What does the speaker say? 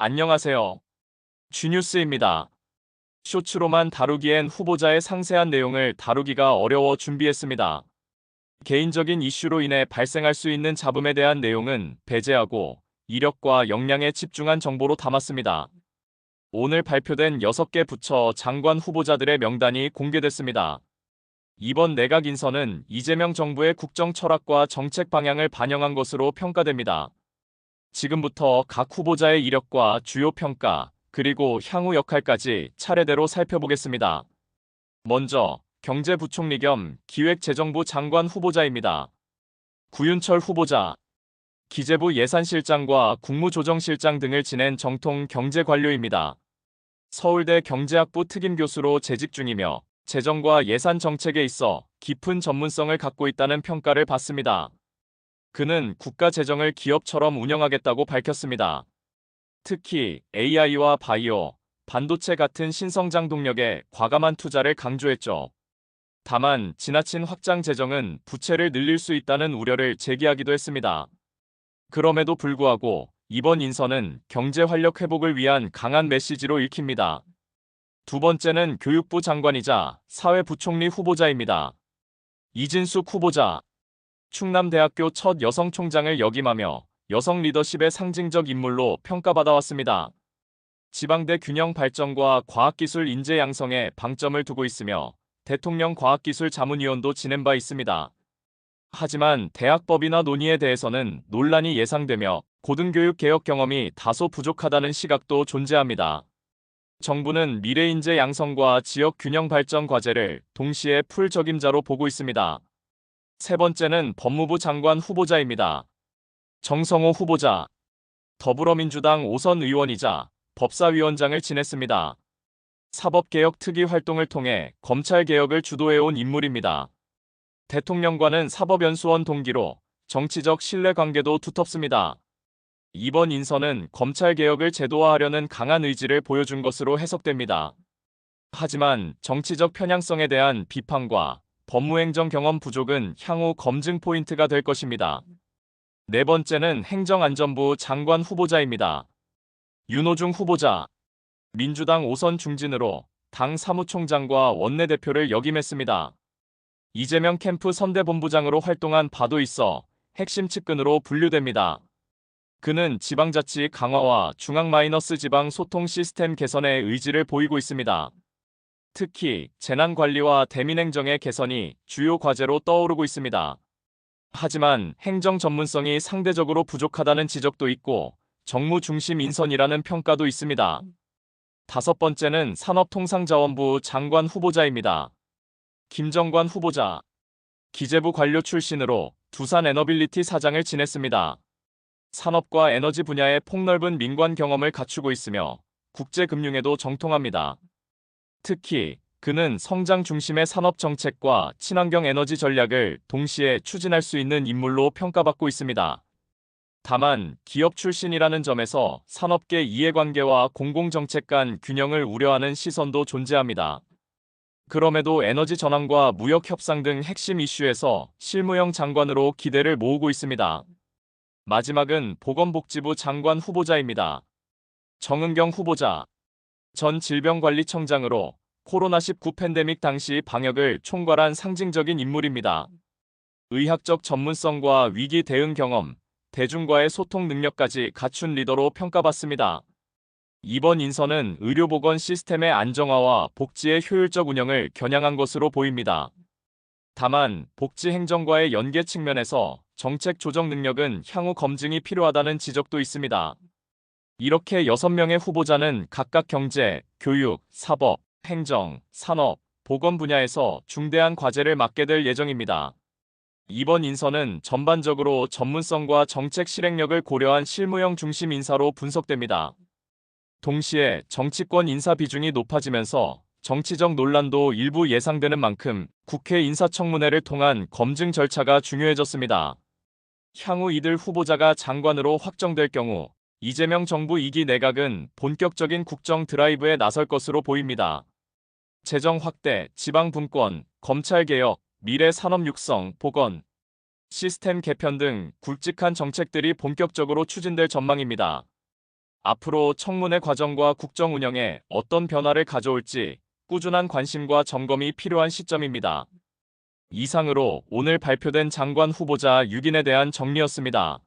안녕하세요. 쥐뉴스입니다. 쇼츠로만 다루기엔 후보자의 상세한 내용을 다루기가 어려워 준비했습니다. 개인적인 이슈로 인해 발생할 수 있는 잡음에 대한 내용은 배제하고 이력과 역량에 집중한 정보로 담았습니다. 오늘 발표된 6개 부처 장관 후보자들의 명단이 공개됐습니다. 이번 내각 인선은 이재명 정부의 국정 철학과 정책 방향을 반영한 것으로 평가됩니다. 지금부터 각 후보자의 이력과 주요 평가, 그리고 향후 역할까지 차례대로 살펴보겠습니다. 먼저 경제부총리 겸 기획재정부 장관 후보자입니다. 구윤철 후보자, 기재부 예산실장과 국무조정실장 등을 지낸 정통 경제관료입니다. 서울대 경제학부 특임교수로 재직 중이며 재정과 예산 정책에 있어 깊은 전문성을 갖고 있다는 평가를 받습니다. 그는 국가 재정을 기업처럼 운영하겠다고 밝혔습니다. 특히 AI와 바이오, 반도체 같은 신성장 동력에 과감한 투자를 강조했죠. 다만 지나친 확장 재정은 부채를 늘릴 수 있다는 우려를 제기하기도 했습니다. 그럼에도 불구하고 이번 인선은 경제 활력 회복을 위한 강한 메시지로 읽힙니다. 두 번째는 교육부 장관이자 사회부총리 후보자입니다. 이진숙 후보자, 충남대학교 첫 여성 총장을 역임하며 여성 리더십의 상징적 인물로 평가받아왔습니다. 지방대 균형 발전과 과학기술 인재 양성에 방점을 두고 있으며 대통령 과학기술자문위원도 지낸 바 있습니다. 하지만 대학법이나 논의에 대해서는 논란이 예상되며 고등교육 개혁 경험이 다소 부족하다는 시각도 존재합니다. 정부는 미래인재 양성과 지역 균형 발전 과제를 동시에 풀 적임자로 보고 있습니다. 세 번째는 법무부 장관 후보자입니다. 정성호 후보자, 더불어민주당 5선 의원이자 법사위원장을 지냈습니다. 사법개혁 특위 활동을 통해 검찰개혁을 주도해온 인물입니다. 대통령과는 사법연수원 동기로 정치적 신뢰관계도 두텁습니다. 이번 인선은 검찰개혁을 제도화하려는 강한 의지를 보여준 것으로 해석됩니다. 하지만 정치적 편향성에 대한 비판과 법무행정 경험 부족은 향후 검증 포인트가 될 것입니다. 네 번째는 행정안전부 장관 후보자입니다. 윤호중 후보자, 민주당 5선 중진으로 당 사무총장과 원내대표를 역임했습니다. 이재명 캠프 선대본부장으로 활동한 바도 있어 핵심 측근으로 분류됩니다. 그는 지방자치 강화와 중앙- 지방 소통 시스템 개선에 의지를 보이고 있습니다. 특히 재난관리와 대민행정의 개선이 주요 과제로 떠오르고 있습니다. 하지만 행정 전문성이 상대적으로 부족하다는 지적도 있고 정무 중심 인선이라는 평가도 있습니다. 다섯 번째는 산업통상자원부 장관 후보자입니다. 김정관 후보자, 기재부 관료 출신으로 두산 에너빌리티 사장을 지냈습니다. 산업과 에너지 분야의 폭넓은 민관 경험을 갖추고 있으며 국제금융에도 정통합니다. 특히 그는 성장 중심의 산업 정책과 친환경 에너지 전략을 동시에 추진할 수 있는 인물로 평가받고 있습니다. 다만 기업 출신이라는 점에서 산업계 이해관계와 공공정책 간 균형을 우려하는 시선도 존재합니다. 그럼에도 에너지 전환과 무역 협상 등 핵심 이슈에서 실무형 장관으로 기대를 모으고 있습니다. 마지막은 보건복지부 장관 후보자입니다. 정은경 후보자, 전 질병관리청장으로 코로나19 팬데믹 당시 방역을 총괄한 상징적인 인물입니다. 의학적 전문성과 위기 대응 경험, 대중과의 소통 능력까지 갖춘 리더로 평가받습니다. 이번 인선은 의료보건 시스템의 안정화와 복지의 효율적 운영을 겨냥한 것으로 보입니다. 다만 복지 행정과의 연계 측면에서 정책 조정 능력은 향후 검증이 필요하다는 지적도 있습니다. 이렇게 6명의 후보자는 각각 경제, 교육, 사법, 행정, 산업, 보건 분야에서 중대한 과제를 맡게 될 예정입니다. 이번 인선은 전반적으로 전문성과 정책 실행력을 고려한 실무형 중심 인사로 분석됩니다. 동시에 정치권 인사 비중이 높아지면서 정치적 논란도 일부 예상되는 만큼 국회 인사청문회를 통한 검증 절차가 중요해졌습니다. 향후 이들 후보자가 장관으로 확정될 경우 이재명 정부 2기 내각은 본격적인 국정 드라이브에 나설 것으로 보입니다. 재정 확대, 지방 분권, 검찰 개혁, 미래 산업 육성, 보건, 시스템 개편 등 굵직한 정책들이 본격적으로 추진될 전망입니다. 앞으로 청문회 과정과 국정 운영에 어떤 변화를 가져올지 꾸준한 관심과 점검이 필요한 시점입니다. 이상으로 오늘 발표된 장관 후보자 6인에 대한 정리였습니다.